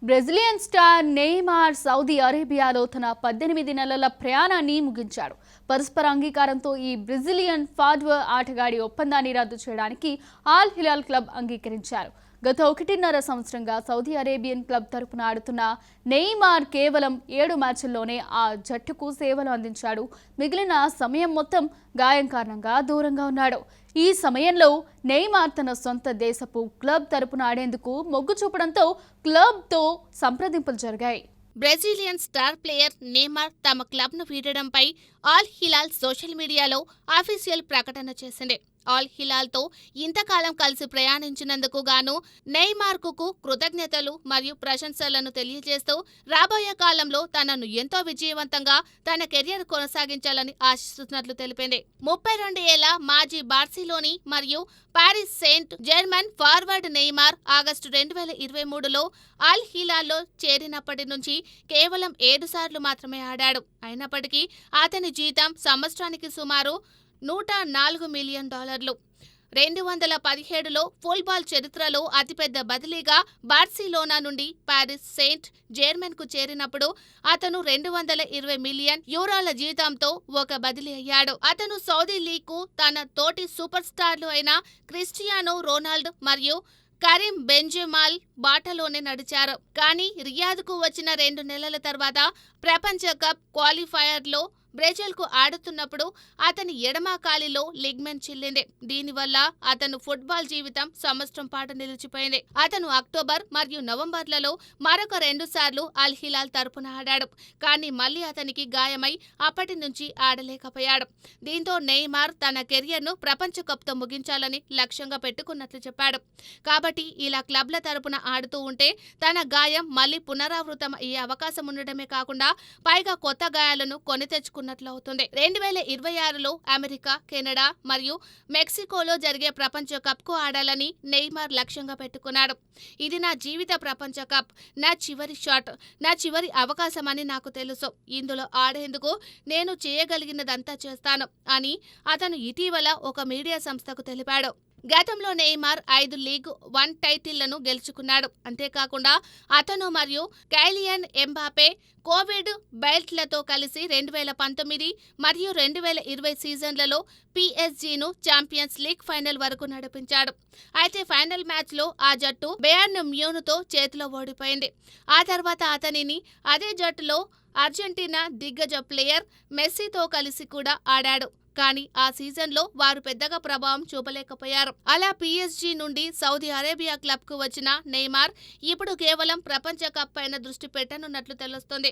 Brazilian star Neymar Saudi అరేబియాలో తన 18 నెలల ప్రయాణాన్ని ముగించాడు. పరస్పర అంగీకారంతో ఈ బ్రెజిలియన్ ఫార్వర్డ్ ఆటగాడి ఒప్పందాన్ని రద్దు చేయడానికి ఆల్ హిలాల్ క్లబ్ అంగీకరించారు. గత 1.5 సంవత్సరంగా సౌదీ అరేబియన్ క్లబ్ తరపున ఆడుతున్న నెయ్మార్ కేవలం 7 మ్యాచ్ల్లోనే ఆ జట్టుకు సేవలు అందించాడు. మిగిలిన సమయం మొత్తం గాయం కారణంగా దూరంగా ఉన్నాడు. ఈ సమయంలో నెయ్మార్ తన సొంత దేశపు క్లబ్ తరపున ఆడేందుకు మొగ్గు చూపడంతో క్లబ్తో సంప్రదింపులు జరిగాయి. బ్రెజిలియన్ స్టార్ ప్లేయర్ నెయ్మార్ తమ క్లబ్ను వీడడంపై ఆల్ హిలాల్ సోషల్ మీడియాలో అఫీషియల్ ప్రకటన చేసింది. ఆల్ హిలాల్తో ఇంతకాలం కలిసి ప్రయాణించినందుకు గాను నెయ్మార్కు కృతజ్ఞతలు మరియు ప్రశంసలను తెలియజేస్తూ రాబోయే కాలంలో తనను ఎంతో విజయవంతంగా తన కెరియర్ కొనసాగించాలని ఆశిస్తున్నట్లు తెలిపింది. 32 ఏళ్ల మాజీ బార్సిలోనీ మరియు Paris Saint Germain forward Neymar August 2023లో ఆల్ హిలాల్లో చేరినప్పటి నుంచి కేవలం 7 సార్లు మాత్రమే ఆడాడు. అయినప్పటికీ అతని జీతం సంవత్సరానికి సుమారు $104 మిలియన్. 2017లో ఫుట్బాల్ చరిత్రలో అతిపెద్ద బదిలీగా బార్సిలోనా నుండి పారిస్ సెయింట్ జెర్మన్కు చేరినప్పుడు అతను €220 మిలియన్ జీతంతో ఒక బదిలీ అయ్యాడు. అతను సౌదీ లీగ్కు తన తోటి సూపర్ స్టార్లు అయిన క్రిస్టియానో రొనాల్డో మరియు కరీం బెంజెమాల్ బాటలోనే నడిచారు. కానీ రియాద్కు వచ్చిన 2 నెలల తర్వాత ప్రపంచ కప్ క్వాలిఫైయర్లో బ్రెజిల్కు ఆడుతున్నప్పుడు అతని ఎడమ కాలిలో లిగ్మెంట్ చిల్లింది. దీనివల్ల అతను ఫుట్బాల్ జీవితం సంవత్సరం పాటు నిలిచిపోయింది. అతను అక్టోబర్ మరియు నవంబర్లలో మరొక 2 సార్లు అల్ హిలాల్ తరపున ఆడాడు. కానీ మళ్లీ అతనికి గాయమై అప్పటి నుంచి ఆడలేకపోయాడు. దీంతో నెయ్మార్ తన కెరియర్ను ప్రపంచ కప్తో ముగించాలని లక్ష్యంగా పెట్టుకున్నట్లు చెప్పాడు. కాబట్టి ఇలా క్లబ్ల తరపున ఆడుతూ ఉంటే తన గాయం మళ్లీ పునరావృతం అయ్యే అవకాశం ఉండడమే కాకుండా పైగా కొత్త గాయాలను కొని తెచ్చుకున్నట్లు అవుతుంది. 2026లో అమెరికా, కెనడా మరియు మెక్సికోలో జరిగే ప్రపంచ కప్కు ఆడాలని నెయ్మార్ లక్ష్యంగా పెట్టుకున్నాడు. ఇది నా జీవిత ప్రపంచ కప్, నా చివరి షాట్, నా చివరి అవకాశం అని నాకు తెలుసు. ఇందులో ఆడేందుకు నేను చేయగలిగినదంతా చేస్తాను అని అతను ఇటీవల ఒక మీడియా సంస్థకు తెలిపాడు. గతంలో నెయ్మార్ 5 లీగ్ 1 టైటిళ్లను గెలుచుకున్నాడు. అంతేకాకుండా అతను మరియు కైలియన్ ఎంబాపే కోవిడ్ బెల్ట్లతో కలిసి 2019 మరియు 2020 సీజన్లలో పిఎస్జీను ఛాంపియన్స్ లీగ్ ఫైనల్ వరకు నడిపించాడు. అయితే ఫైనల్ మ్యాచ్లో ఆ జట్టు బయర్న్ మ్యూన్తో చేతిలో ఓడిపోయింది. ఆ తర్వాత అతనిని అదే జట్టులో అర్జెంటీనా దిగ్గజ ప్లేయర్ మెస్సీతో కలిసి కూడా ఆడాడు. కానీ ఆ సీజన్లో వారు పెద్దగా ప్రభావం చూపలేకపోయారు. అలా పిఎస్జీ నుండి సౌదీ అరేబియా క్లబ్కు వచ్చిన నెయ్మార్ ఇప్పుడు కేవలం ప్రపంచ కప్ పైన దృష్టి పెట్టనున్నట్లు తెలుస్తోంది.